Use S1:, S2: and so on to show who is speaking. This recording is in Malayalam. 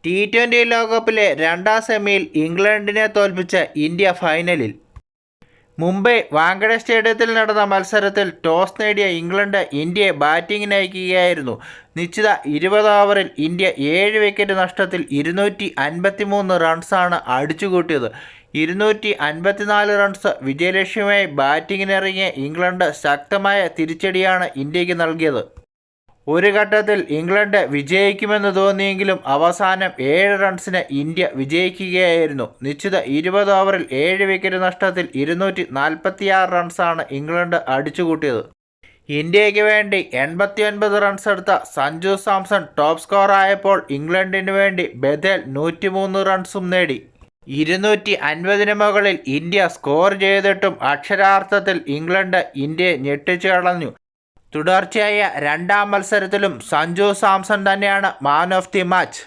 S1: ടി20 ലോകകപ്പിലെ രണ്ടാം സെമിയിൽ ഇംഗ്ലണ്ടിനെ തോൽപ്പിച്ച ഇന്ത്യ ഫൈനലിൽ. മുംബൈ വാങ്കഡെ സ്റ്റേഡിയത്തിൽ നടന്ന മത്സരത്തിൽ ടോസ് നേടിയ ഇംഗ്ലണ്ട് ഇന്ത്യയെ ബാറ്റിംഗിന് അയക്കുകയായിരുന്നു. നിശ്ചിത 20 ഓവറിൽ ഇന്ത്യ 7 വിക്കറ്റ് നഷ്ടത്തിൽ 253 റൺസാണ് അടിച്ചുകൂട്ടിയത്. 254 റൺസ് വിജയലക്ഷ്യവുമായി ബാറ്റിംഗിനിറങ്ങിയ ഇംഗ്ലണ്ട് ശക്തമായ തിരിച്ചടിയാണ് ഇന്ത്യക്ക് നൽകിയത്. ഒരു ഘട്ടത്തിൽ ഇംഗ്ലണ്ട് വിജയിക്കുമെന്ന് തോന്നിയെങ്കിലും അവസാനം 7 റൺസിന് ഇന്ത്യ വിജയിക്കുകയായിരുന്നു. നിശ്ചിത 20 ഓവറിൽ 7 വിക്കറ്റ് നഷ്ടത്തിൽ 246 റൺസാണ് ഇംഗ്ലണ്ട് അടിച്ചുകൂട്ടിയത്. ഇന്ത്യയ്ക്ക് വേണ്ടി 89 റൺസ് എടുത്ത സഞ്ജു സാംസൺ ടോപ്പ് സ്കോറായപ്പോൾ ഇംഗ്ലണ്ടിന് വേണ്ടി ബഥേൽ 103 റൺസും നേടി. 250 മുകളിൽ ഇന്ത്യ സ്കോർ ചെയ്തിട്ടും അക്ഷരാർത്ഥത്തിൽ ഇംഗ്ലണ്ട് ഇന്ത്യയെ ഞെട്ടിച്ചു കളഞ്ഞു. തുടർച്ചയായ രണ്ടാം മത്സരത്തിലും സഞ്ജു സാംസൺ തന്നെയാണ് മാൻ ഓഫ് ദി മാച്ച്.